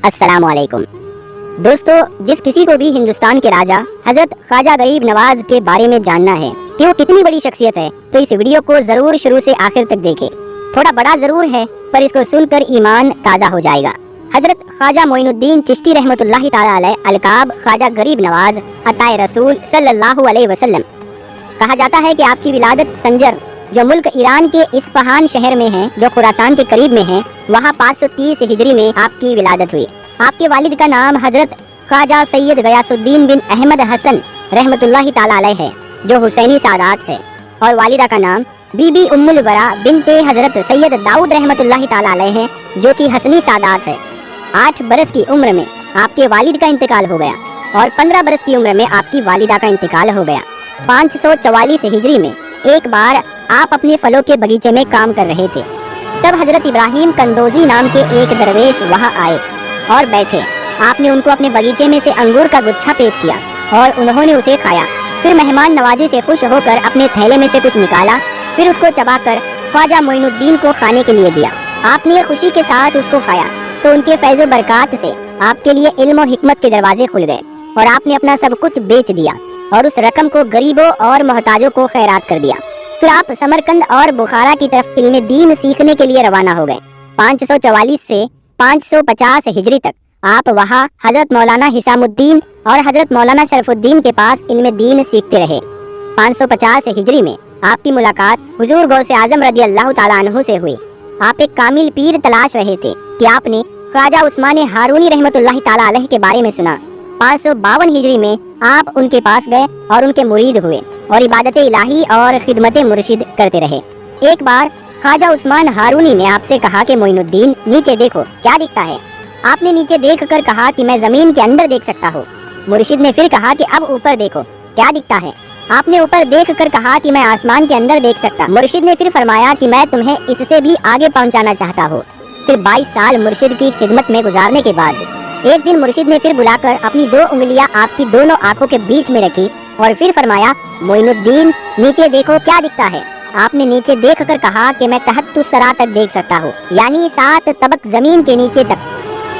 अस्सलाम वालेकुम दोस्तों, जिस किसी को भी हिंदुस्तान के राजा हजरत ख्वाजा गरीब नवाज के बारे में जानना है कि वो कितनी बड़ी शख्सियत है तो इस वीडियो को जरूर शुरू से आखिर तक देखें। थोड़ा बड़ा जरूर है पर इसको सुनकर ईमान ताज़ा हो जाएगा। हजरत ख्वाजा मोइनुद्दीन चिश्ती रहमतुल्लाहि ताला अलैह अलकाब ख्वाजा गरीब नवाज अताए रसूल सल्लल्लाहु अलैहि वसल्लम। कहा जाता है कि आपकी विलादत संजर जो मुल्क ईरान के इस्फहान शहर में है, जो खुरासान के करीब में है, वहाँ 530 हिजरी में आपकी विलादत हुई। आपके वालिद का नाम हजरत ख्वाजा सैयद गयासुद्दीन बिन अहमद हसन रहमतुल्लाहि ताला अलैह है, जो हुसैनी सादात है, और वालिदा का नाम बीबी उम्मुल वरा बिनते हजरत सैयद दाऊद रहमतुल्लाहि ताला अलैह है, जो कि हसनी सादात है। 8 बरस की उम्र में आपके वालिद का इंतकाल हो गया और 15 बरस की उम्र में आपकी वालिदा का इंतकाल हो गया। 544 हिजरी में एक बार आप अपने फलों के बगीचे में काम कर रहे थे, तब हजरत इब्राहिम कंदोजी नाम के एक दरवेश वहां आए और बैठे। आपने उनको अपने बगीचे में से अंगूर का गुच्छा पेश किया और उन्होंने उसे खाया। फिर मेहमान नवाजी से खुश होकर अपने थैले में से कुछ निकाला, फिर उसको चबाकर ख्वाजा मोइनुद्दीन को खाने के लिए दिया। आपने खुशी के साथ उसको खाया तो उनके फैज़ो बरकात से आपके लिए इल्म और हिकमत के दरवाजे खुल गए और आपने अपना सब कुछ बेच दिया और उस रकम को गरीबों और मोहताजों को खैरात कर दिया। फिर आप समरकंद और बुखारा की तरफ इल्म दीन सीखने के लिए रवाना हो गए। 544 से 550 हिजरी तक आप वहाँ हजरत मौलाना हिसामुद्दीन और हजरत मौलाना शरफुद्दीन के पास इल्म दीन सीखते रहे। 550 हिजरी में आपकी मुलाकात हुजूर गौसे आजम रदी अल्लाह ताला अन्हु से हुई। आप एक कामिल पीर तलाश रहे थे कि आपने ख्वाजा उस्मान हारूनी रहमतुल्लाहि ताला अलैह के बारे में सुना। 552 हिजरी में आप उनके पास गए और उनके मुरीद हुए और इबादत इलाही और खिदमत मुर्शिद करते रहे। एक बार ख्वाजा उस्मान हारूनी ने आपसे कहा कि मोइनुद्दीन नीचे देखो क्या दिखता है। आपने नीचे देखकर कहा कि मैं जमीन के अंदर देख सकता हूँ। मुर्शिद ने फिर कहा कि अब ऊपर देखो क्या दिखता है। आपने ऊपर देखकर कहा कि मैं आसमान के अंदर देख सकता। मुर्शिद ने फिर फरमाया कि मैं तुम्हें इससे भी आगे पहुँचाना चाहता हूँ। फिर 22 साल मुर्शिद की खिदमत में गुजारने के बाद एक दिन मुर्शिद ने फिर बुलाकर अपनी 2 उंगलियां आपकी दोनों आंखों के बीच में रखी और फिर फरमाया, मोइनुद्दीन नीचे देखो क्या दिखता है। आपने नीचे देखकर कहा कि मैं तहत्तु सरा तक देख सकता हूँ, यानी 7 तबक जमीन के नीचे तक।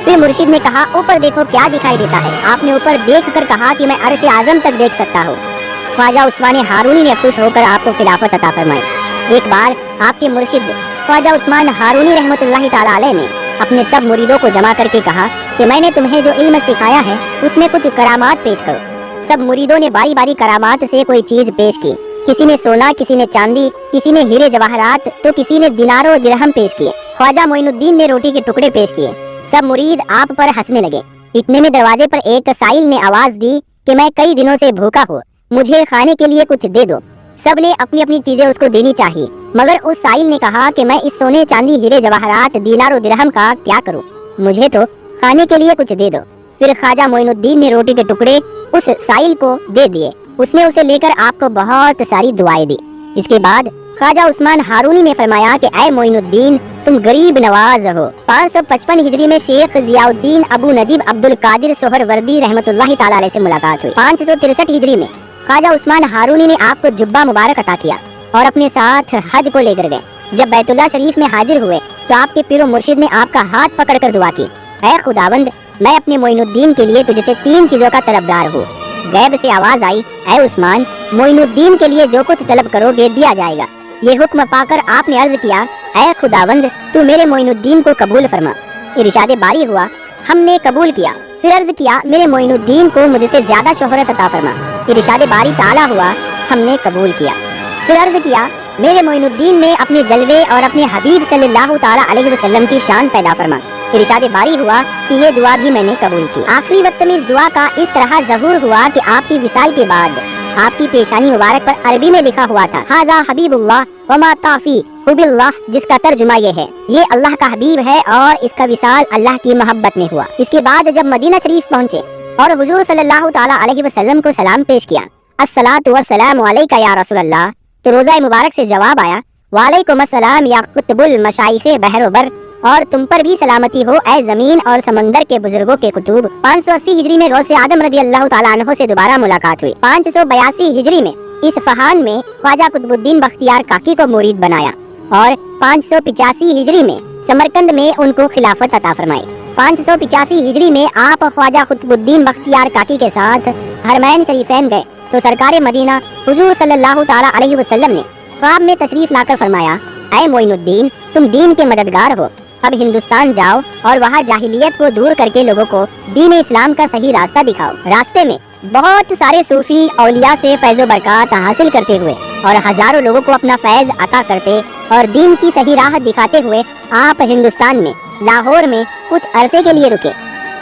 फिर मुर्शिद ने कहा, ऊपर देखो क्या दिखाई देता है। आपने ऊपर देखकर कहा कि मैं अर्श आजम तक देख सकता हूँ। ख्वाजा उस्मान हारूनी ने खुश होकर आपको खिलाफत अता फरमाई। एक बार आपके मुर्शिद ख्वाजा उस्मान हारूनी रहमतुल्लाहि ताला अलैह ने अपने सब मुरीदों को जमा करके कहा कि मैंने तुम्हें जो इल्म सिखाया है उसमें कुछ करामात पेश करो। सब मुरीदों ने बारी बारी करामात से कोई चीज पेश की। किसी ने सोना, किसी ने चांदी, किसी ने हीरे जवाहरात, तो किसी ने दिनारो दिरहम पेश किए। ख्वाजा मोइनुद्दीन ने रोटी के टुकड़े पेश किए। सब मुरीद आप पर हंसने लगे। इतने में दरवाजे पर एक साइल ने आवाज दी कि मैं कई दिनों से भूखा हूँ, मुझे खाने के लिए कुछ दे दो। सब ने अपनी अपनी चीजें उसको देनी चाहिए, मगर उस साइल ने कहा कि मैं इस सोने चांदी हीरे जवाहरात दीनार और दिरहम का क्या करूं, मुझे तो खाने के लिए कुछ दे दो। फिर ख्वाजा मोइनुद्दीन ने रोटी के टुकड़े उस साइल को दे दिए। उसने उसे लेकर आपको बहुत सारी दुआएं दी। इसके बाद ख्वाजा उस्मान हारूनी ने फरमाया कि ऐ मोइनुद्दीन तुम गरीब नवाज हो। 555 हिजरी में शेख जियाउद्दीन अबू नजीब अब्दुल कादिर सोहरवर्दी रहमतुल्लाहि ताला अलैह से मुलाकात हुई। 563 हिजरी में ख्वाजा उस्मान हारूनी ने आपको जुब्बा मुबारक अता किया और अपने साथ हज को लेकर गए। जब बैतुल्लाह शरीफ में हाजिर हुए तो आपके पीरो मुर्शिद ने आपका हाथ पकड़कर दुआ की, ऐ खुदावंद मैं अपने मोइनुद्दीन के लिए तुझसे 3 चीजों का तलबदार हूँ। गैब से आवाज आई, ऐ उस्मान मोइनुद्दीन के लिए जो कुछ तलब करोगे दिया जाएगा। ये हुक्म पाकर आपने अर्ज किया, ऐ खुदावंद तू मेरे मोइनुद्दीन को कबूल फरमा। इरशाद बारी हुआ, हमने कबूल किया। फिर अर्ज किया, मेरे मोइनुद्दीन को मुझसे ज्यादा शोहरत अता फरमा। इरशाद बारी ताला हुआ, हमने कबूल किया। फिर अर्ज किया, मेरे मोइनुद्दीन में अपने जलवे और अपने हबीब सल्लल्लाहु ताला अलैहि वसल्लम की शान पैदा फरमा। इरशाद बारी हुआ कि ये दुआ भी मैंने कबूल की। आखिरी वक्त में इस दुआ का इस तरह ज़हूर हुआ कि आपकी विसाल के बाद आपकी पेशानी मुबारक पर अरबी में लिखा हुआ था, हाजा हबीबुल्लाह वमा ताफी हुबिल्लाह, जिसका तर्जुमा ये है, ये अल्लाह का हबीब है और इसका विसाल अल्लाह की मोहब्बत में हुआ। इसके बाद जब मदीना शरीफ पहुँचे और हुजूर सल्लल्लाहु ताला अलैहि वसल्लम को सलाम पेश किया, अस्सलातु वस्सलामु अलैका या रसूलल्लाह, तो रोज़ा मुबारक से जवाब आया, वालेकुम अस्सलाम या कुतुबुल मशाइखे बहरोबर, और तुम पर भी सलामती हो ऐ जमीन और समंदर के बुजुर्गों के कुतुब। 580 हिजरी में गौसे आदम रदी अल्लाह ताला अन्हु से दोबारा मुलाकात हुई। 582 हिजरी में इस्फहान में ख्वाजा कुतुबुद्दीन बख्तियार काकी को मुरीद बनाया और 585 हिजरी में समरकंद में उनको खिलाफत अता फरमाई। 585 हिजरी में आप ख्वाजा कुतुबुद्दीन बख्तियार काकी के साथ हरमैन शरीफैन गए तो सरकार मदीना हुजूर सल्लल्लाहु ताला अलैहि वसल्लम ने ख्वाब में तशरीफ लाकर फरमाया, ऐ मोइनुद्दीन, तुम दीन के मददगार हो, अब हिंदुस्तान जाओ और वहाँ जाहिलियत को दूर करके लोगों को दीन इस्लाम का सही रास्ता दिखाओ। रास्ते में बहुत सारे सूफी औलिया से फैज़ो बरकत हासिल करते हुए और हजारों लोगों को अपना फैज़ अता करते और दीन की सही राह दिखाते हुए आप हिंदुस्तान में लाहौर में कुछ अरसे के लिए रुके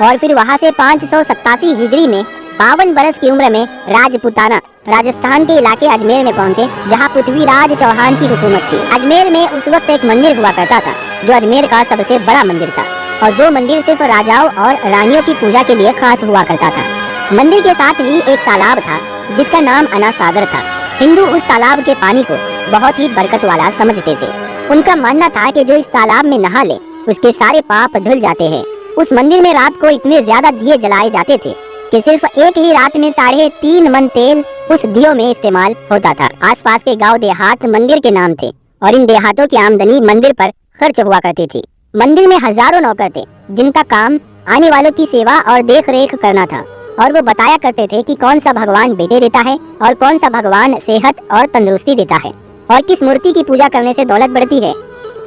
और फिर वहाँ से 587 हिजरी में 52 बरस की उम्र में राजपुताना राजस्थान के इलाके अजमेर में पहुँचे, जहाँ पृथ्वीराज चौहान की हुकूमत थी। अजमेर में उस वक्त एक मंदिर हुआ करता था जो अजमेर का सबसे बड़ा मंदिर था और 2 मंदिर सिर्फ राजाओं और रानियों की पूजा के लिए खास हुआ करता था। मंदिर के साथ ही एक तालाब था जिसका नाम अना सागर था। हिंदू उस तालाब के पानी को बहुत ही बरकत वाला समझते थे। उनका मानना था कि जो इस तालाब में नहा ले उसके सारे पाप धुल जाते हैं। उस मंदिर में रात को इतने ज्यादा दिए जलाए जाते थे कि सिर्फ एक ही रात में 3.5 मन तेल उस दियों में इस्तेमाल होता था। आसपास के गांव देहात मंदिर के नाम थे और इन देहातों की आमदनी मंदिर पर खर्च हुआ करती थी। मंदिर में हजारों नौकर थे जिनका काम आने वालों की सेवा और देख रेख करना था और वो बताया करते थे कि कौन सा भगवान बेटे देता है और कौन सा भगवान सेहत और तंदुरुस्ती देता है और किस मूर्ति की पूजा करने से दौलत बढ़ती है।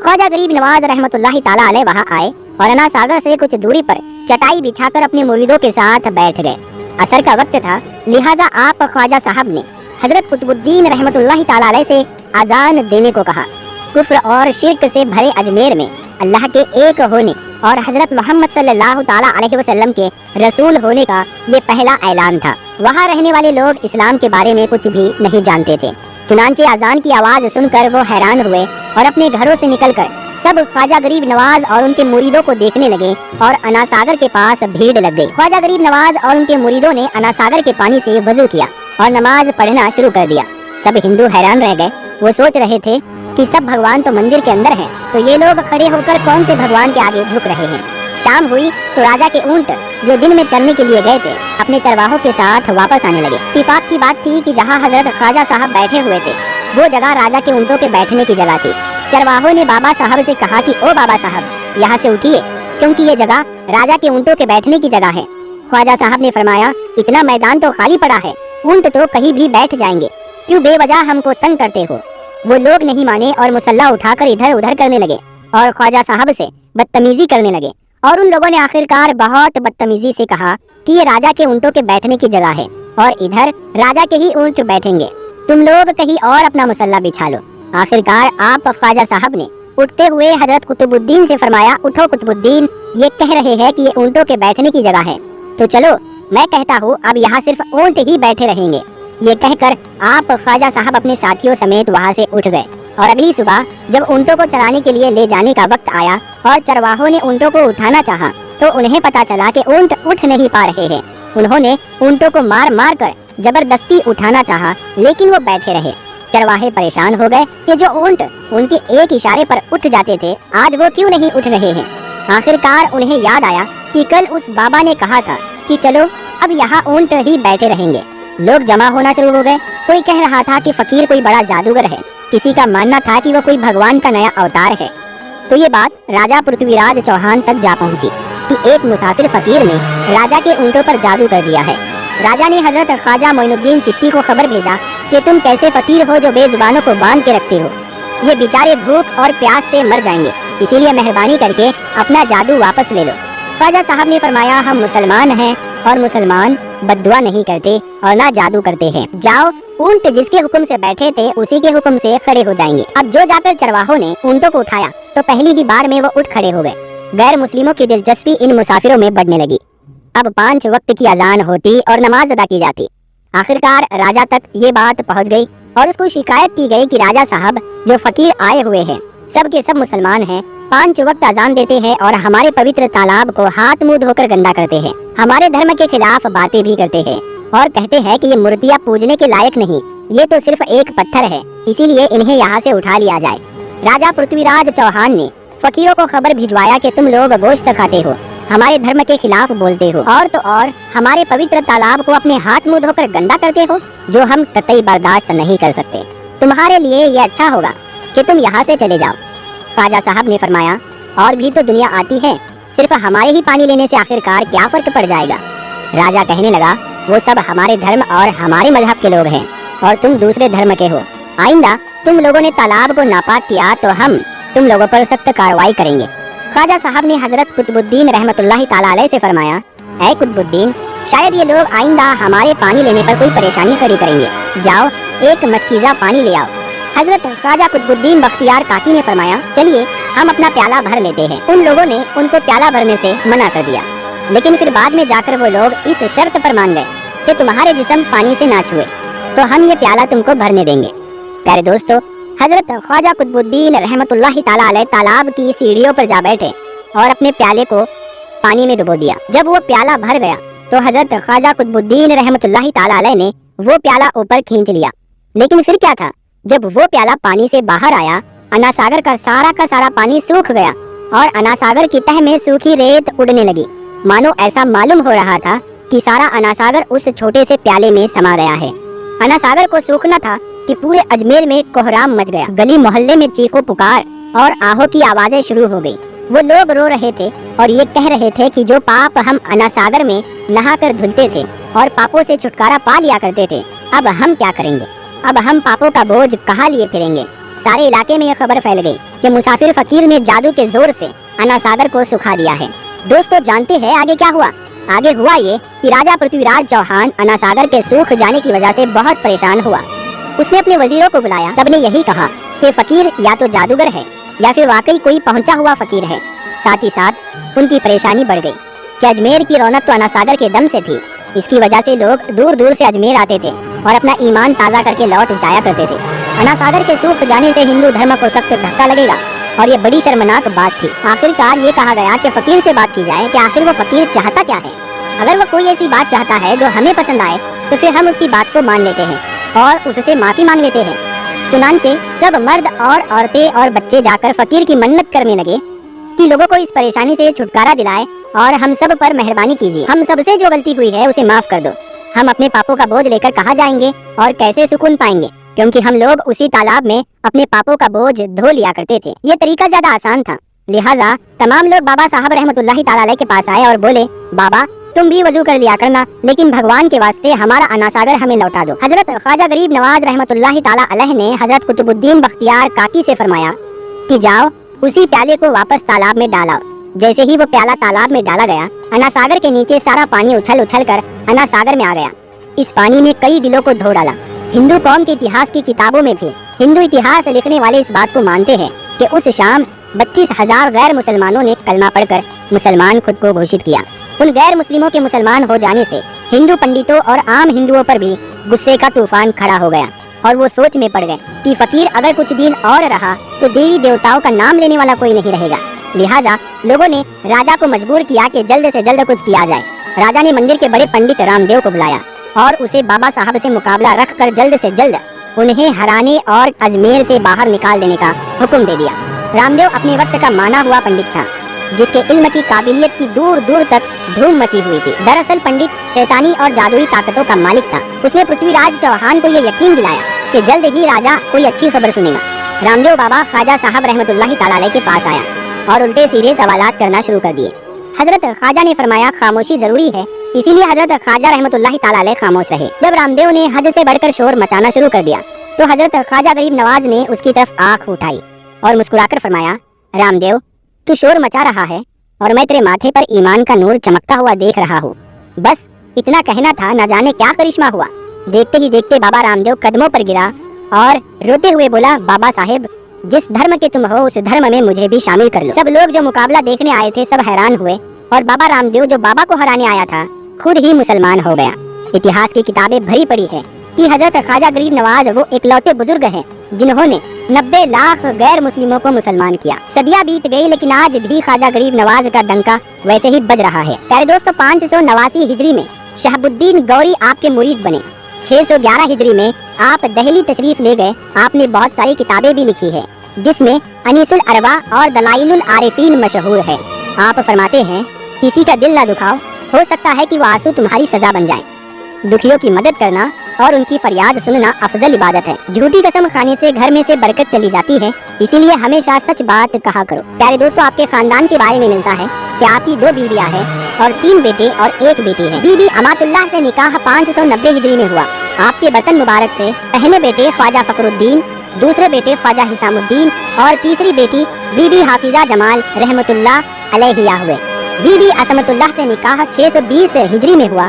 ख्वाजा गरीब नवाज रहमतुल्लाहि ताला अलैह वहाँ आए और अना सागर से कुछ दूरी पर चटाई बिछाकर अपने मुरीदों के साथ बैठ गए। असर का वक्त था, लिहाजा आप ख्वाजा साहब ने हजरत कुतुबुद्दीन रहमतुल्लाहि ताला अलैह से अजान देने को कहा। कुफ्र और शिर्क से भरे अजमेर में अल्लाह के एक होने और हजरत मोहम्मद सल्लल्लाहु ताला अलैहि वसल्लम के रसूल होने का ये पहला ऐलान था। वहाँ रहने वाले लोग इस्लाम के बारे में कुछ भी नहीं जानते थे। चुनांचे अजान की आवाज़ सुनकर वो हैरान हुए और अपने घरों से निकलकर सब ख्वाजा गरीब नवाज और उनके मुरीदों को देखने लगे और अना सागर के पास भीड़ लग गई। ख्वाजा गरीब नवाज और उनके मुरीदों ने अना सागर के पानी से वजू किया और नमाज पढ़ना शुरू कर दिया। सब हिंदू हैरान रह गए। वो सोच रहे थे कि सब भगवान तो मंदिर के अंदर हैं, तो ये लोग खड़े होकर कौन से भगवान के आगे झुक रहे हैं। शाम हुई तो राजा के ऊंट जो दिन में चरने के लिए गए थे अपने चरवाहों के साथ वापस आने लगे। इत्तेफाक की बात थी कि जहाँ हजरत ख्वाजा साहब बैठे हुए थे वो जगह राजा के ऊंटों के बैठने की जगह थी। चरवाहों ने बाबा साहब से कहा कि ओ बाबा साहब, यहाँ से उठिए क्योंकि ये जगह राजा के ऊंटों के बैठने की जगह है। ख्वाजा साहब ने फरमाया, इतना मैदान तो खाली पड़ा है, ऊंट तो कहीं भी बैठ जाएंगे, क्यों बेवजह हमको तंग करते हो। वो लोग नहीं माने और मुसल्ला उठाकर इधर उधर करने लगे और ख्वाजा साहब से बदतमीजी करने लगे और उन लोगों ने आखिरकार बहुत बदतमीजी से कहा कि ये राजा के ऊंटों के बैठने की जगह है और इधर राजा के ही ऊंट बैठेंगे, तुम लोग कहीं और अपना मुसल्ला बिछा लो। आखिरकार आप ख्वाजा साहब ने उठते हुए हजरत कुतुबुद्दीन से फरमाया, उठो कुतुबुद्दीन, ये कह रहे हैं कि ये ऊंटों के बैठने की जगह है, तो चलो मैं कहता हूँ अब यहाँ सिर्फ ऊंट ही बैठे रहेंगे। ये कहकर आप ख्वाजा साहब अपने साथियों समेत वहाँ से उठ गए और अगली सुबह जब ऊंटों को चराने के लिए ले जाने का वक्त आया और चरवाहों ने ऊंटों को उठाना चाहा तो उन्हें पता चला कि ऊंट उठ नहीं पा रहे हैं। उन्होंने ऊंटों को मार मार कर जबरदस्ती उठाना चाहा, लेकिन वो बैठे रहे। चरवाहे परेशान हो गए कि जो ऊंट उनके एक इशारे पर उठ जाते थे आज वो क्यों नहीं उठ रहे हैं। आखिरकार उन्हें याद आया कि कल उस बाबा ने कहा था कि चलो अब यहाँ ऊंट ही बैठे रहेंगे। लोग जमा होना शुरू हो गए। कोई कह रहा था कि फकीर कोई बड़ा जादूगर है, किसी का मानना था कि वो कोई भगवान का नया अवतार है। तो ये बात राजा पृथ्वीराज चौहान तक जा पहुंची कि एक मुसाफिर फकीर ने राजा के ऊंटों पर जादू कर दिया है। राजा ने हजरत ख्वाजा मोइनुद्दीन चिश्ती को खबर भेजा कि तुम कैसे फकीर हो जो बेजुबानों को बांध के रखते हो, ये बेचारे भूख और प्यास से मर जाएंगे, इसीलिए मेहरबानी करके अपना जादू वापस ले लो। ख्वाजा साहब ने फरमाया, हम मुसलमान हैं और मुसलमान बद्दुआ नहीं करते और ना जादू करते हैं। जाओ, ऊंट जिसके हुक्म से बैठे थे उसी के हुक्म से खड़े हो जाएंगे। अब जो जाकर चरवाहों ने ऊंटों को उठाया तो पहली ही बार में वो उठ खड़े हो गए। गैर मुस्लिमों की दिलचस्पी इन मुसाफिरों में बढ़ने लगी। अब 5 वक्त की अजान होती और नमाज अदा की जाती। आखिरकार राजा तक ये बात पहुंच गई और उसको शिकायत की गई कि राजा साहब जो फकीर आए हुए हैं सब के सब मुसलमान हैं, 5 वक्त अजान देते हैं और हमारे पवित्र तालाब को हाथ मुंह धोकर गंदा करते हैं, हमारे धर्म के खिलाफ बातें भी करते हैं और कहते हैं कि ये मूर्तियाँ पूजने के लायक नहीं, ये तो सिर्फ एक पत्थर है, इसीलिए इन्हें यहाँ से उठा लिया जाए। राजा पृथ्वीराज चौहान ने फकीरों को खबर भिजवाया कि तुम लोग गोश्त खाते हो, हमारे धर्म के खिलाफ बोलते हो और तो और हमारे पवित्र तालाब को अपने हाथ मुंह धोकर गंदा करते हो, जो हम कतई बर्दाश्त नहीं कर सकते। तुम्हारे लिए ये अच्छा होगा कि तुम यहाँ से चले जाओ। ख्वाजा साहब ने फरमाया, और भी तो दुनिया आती है, सिर्फ हमारे ही पानी लेने से आखिरकार क्या फर्क पड़ जाएगा। राजा कहने लगा, वो सब हमारे धर्म और हमारे मजहब के लोग हैं और तुम दूसरे धर्म के हो। आइंदा तुम लोगों ने तालाब को नापाक किया तो हम तुम लोगों पर सख्त कार्रवाई करेंगे। ख्वाजा साहब ने हजरत कुतुबुद्दीन रहमतुल्लाहि ताला अलैह से फरमाया, ऐ कुतुबुद्दीन, शायद ये लोग आइंदा हमारे पानी लेने पर कोई परेशानी खड़ी करेंगे। जाओ एक मशकीज़ा पानी ले आओ। हजरत ख्वाजा कुतुबुद्दीन बख्तियार काकी ने फरमाया, चलिए हम अपना प्याला भर लेते हैं। उन लोगों ने उनको प्याला भरने से मना कर दिया, लेकिन फिर बाद में जाकर वो लोग इस शर्त पर मान गए कि तुम्हारे जिस्म पानी से ना छुए तो हम ये प्याला तुमको भरने देंगे। प्यारे दोस्तों, हजरत ख्वाजा कुतुबुद्दीन रहमतुल्लाहि ताला अलैह तालाब की सीढ़ियों पर जा बैठे और अपने प्याले को पानी में डुबो दिया। जब वो प्याला भर गया तो हजरत ख्वाजा कुतुबुद्दीन रहमतुल्लाहि ताला अलैह ने वो प्याला ऊपर खींच लिया। लेकिन फिर क्या था, जब वो प्याला पानी से बाहर आया, अना सागर का सारा पानी सूख गया और अना सागर की तह में सूखी रेत उड़ने लगी। मानो ऐसा मालूम हो रहा था कि सारा अना सागर उस छोटे से प्याले में समा गया है। अना सागर को सूखना था कि पूरे अजमेर में कोहराम मच गया। गली मोहल्ले में चीखों पुकार और आहों की आवाजें शुरू हो गई। वो लोग रो रहे थे और ये कह रहे थे कि जो पाप हम अना सागर में नहाकर धुलते थे और पापों से छुटकारा पा लिया करते थे, अब हम क्या करेंगे? अब हम पापों का बोझ कहाँ लिए फिरेंगे? सारे इलाके में यह खबर फैल गई कि मुसाफिर फकीर ने जादू के जोर से अना सागर को सुखा दिया है। दोस्तों, जानते हैं आगे क्या हुआ? आगे हुआ ये कि राजा पृथ्वीराज चौहान अना सागर के सूख जाने की वजह से बहुत परेशान हुआ। उसने अपने वजीरों को बुलाया। सबने यही कहा कि फकीर या तो जादूगर है या फिर वाकई कोई पहुंचा हुआ फकीर है। साथ ही साथ उनकी परेशानी बढ़ गई कि अजमेर की रौनक तो अना सागर के दम से थी। इसकी वजह से लोग दूर दूर से अजमेर आते थे और अपना ईमान ताज़ा करके लौट जाया करते थे। अना सागर के सूख जाने से हिंदू धर्म को सख्त धक्का लगेगा और ये बड़ी शर्मनाक बात थी। आखिरकार ये कहा गया कि फकीर से बात की जाए कि आखिर वो फकीर चाहता क्या है। अगर वो कोई ऐसी बात चाहता है जो हमें पसंद आए तो फिर हम उसकी बात को मान लेते हैं और उससे माफ़ी मांग लेते हैं। चुनांचे सब मर्द और औरतें और बच्चे जाकर फकीर की मन्नत करने लगे कि लोगों को इस परेशानी से छुटकारा दिलाए और हम सब पर मेहरबानी कीजिए। हम सबसे जो गलती हुई है उसे माफ कर दो। हम अपने पापों का बोझ लेकर कहाँ जाएंगे और कैसे सुकून पाएंगे, क्योंकि हम लोग उसी तालाब में अपने पापों का बोझ धो लिया करते थे। ये तरीका ज्यादा आसान था। लिहाजा तमाम लोग बाबा साहब रहमतुल्लाहि ताला अलैह के पास आए और बोले, बाबा तुम भी वजू कर लिया करना, लेकिन भगवान के वास्ते हमारा अना सागर हमें लौटा दो। हजरत ख्वाजा गरीब नवाज रहमतुल्लाहि ताला अलैह ने हजरत कुतुबुद्दीन बख्तियार काकी से फरमाया कि जाओ उसी प्याले को वापस तालाब में डालाओ। जैसे ही वो प्याला तालाब में डाला गया, अना सागर के नीचे सारा पानी उछल उछल कर अना सागर में आ गया। इस पानी ने कई दिलों को धो डाला। हिंदू कौम के इतिहास की किताबों में भी हिंदू इतिहास लिखने वाले इस बात को मानते हैं कि उस शाम 32,000 गैर मुसलमानों ने कलमा पढ़कर मुसलमान खुद को घोषित किया। उन गैर मुस्लिमों के मुसलमान हो जाने से हिंदू पंडितों और आम हिंदुओं पर भी गुस्से का तूफान खड़ा हो गया और वो सोच में पड़ गए कि फकीर अगर कुछ दिन और रहा तो देवी देवताओं का नाम लेने वाला कोई नहीं रहेगा। लिहाजा लोगों ने राजा को मजबूर किया कि जल्द से जल्द कुछ किया जाए। राजा ने मंदिर के बड़े पंडित रामदेव को बुलाया और उसे बाबा साहब से मुकाबला रखकर जल्द से जल्द उन्हें हराने और अजमेर से बाहर निकाल देने का हुक्म दे दिया। रामदेव अपने वक्त का माना हुआ पंडित था, जिसके इल्म की काबिलियत की दूर दूर तक धूम मची हुई थी। दरअसल पंडित शैतानी और जादुई ताकतों का मालिक था। उसने पृथ्वीराज चौहान को यह यकीन दिलाया कि जल्द ही राजा कोई अच्छी खबर सुनेगा। रामदेव बाबा ख्वाजा साहब रहमतुल्लाहि ताला अलैह के पास आया और उल्टे सीधे सवालात करना शुरू कर दिए। हजरत ख्वाजा ने फरमाया, खामोशी जरूरी है, इसीलिए हजरत ख्वाजा रहमतुल्लाहि ताला अलैह खामोश रहे। जब रामदेव ने हद से बढ़कर शोर मचाना शुरू कर दिया तो हजरत ख्वाजा गरीब नवाज ने उसकी तरफ आंख उठाई और मुस्कुराकर फरमाया, रामदेव तू शोर मचा रहा है और मैं तेरे माथे पर ईमान का नूर चमकता हुआ देख रहा हूँ। बस इतना कहना था, न जाने क्या करिश्मा हुआ। देखते ही देखते बाबा रामदेव कदमों पर गिरा और रोते हुए बोला, बाबा साहेब जिस धर्म के तुम हो उस धर्म में मुझे भी शामिल कर लो। सब लोग जो मुकाबला देखने आए थे सब हैरान हुए और बाबा रामदेव जो बाबा को हराने आया था खुद ही मुसलमान हो गया। इतिहास की किताबें भरी पड़ी है कि हजरत ख्वाजा गरीब नवाज वो इकलौते बुजुर्ग हैं जिन्होंने 90 लाख गैर मुस्लिमों को मुसलमान किया। सदियां बीत गई लेकिन आज भी ख्वाजा गरीब नवाज का डंका वैसे ही बज रहा है। प्यारे दोस्तों, 589 हिजरी में शहाबुद्दीन गौरी आपके मुरीद बने। 611 हिजरी में आप दहली तशरीफ ले गए। आपने बहुत सारी किताबें भी लिखी है जिसमें अनीसुल अरवा और दलाइलुल आरिफीन मशहूर है। आप फरमाते हैं, किसी का दिल ना दुखाओ, हो सकता है कि वो आंसू तुम्हारी सजा बन जाए। दुखियों की मदद करना और उनकी फरियाद सुनना अफजल इबादत है। झूठी कसम खाने से घर में से बरकत चली जाती है, इसीलिए हमेशा सच बात कहा करो। प्यारे दोस्तों, आपके खानदान के बारे में मिलता है कि आपकी 2 बीवियां हैं और 3 बेटे और 1 बेटी है। बीबी अमातुल्लाह से निकाह 590 हिजरी में हुआ। आपके वतन मुबारक से पहले बेटे ख्वाजा फखरुद्दीन, दूसरे बेटे ख्वाजा हिसामुद्दीन और तीसरी बेटी बीबी हाफिजा जमाल रहमतुल्लाह अलैहिया हुए। बीबी असमतुल्लाह से निकाह 620 हिजरी में हुआ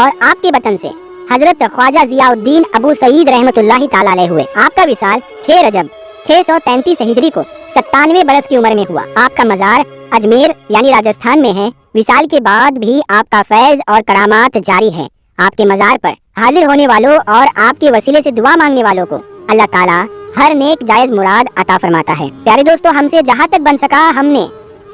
और आपके वतन से हजरत ख्वाजा जियाउद्दीन अबू सईद रहमतुल्लाहि ताला अलैह हुए। आपका विसाल 6 रजब 633 हिजरी को 97 बरस की उम्र में हुआ। आपका मज़ार अजमेर यानी राजस्थान में है। विसाल के बाद भी आपका फैज़ और करामात जारी है। आपके मज़ार पर हाजिर होने वालों और आपके वसीले से दुआ मांगने वालों को अल्लाह ताला हर नेक जायज़ मुराद अता फरमाता है। प्यारे दोस्तों, हमसे जहाँ तक बन सका हमने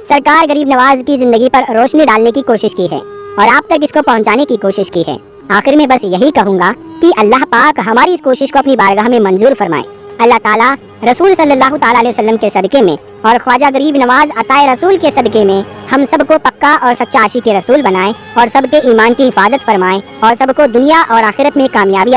सरकार गरीब नवाज की ज़िंदगी पर रोशनी डालने की कोशिश की है और आप तक इसको पहुँचाने की कोशिश की है। आखिर में बस यही कहूँगा कि अल्लाह पाक हमारी इस कोशिश को अपनी बारगाह में मंजूर फरमाए। अल्लाह ताला रसूल सल्लल्लाहु ताला अलैहि वसल्लम के सदक़े में और ख्वाजा गरीब नवाज अताए रसूल के सदक़े में हम सबको पक्का और सच्चा आशिक़ रसूल बनाए और सबके ईमान की हिफाजत फरमाए और सबको दुनिया और आखिरत में कामयाबी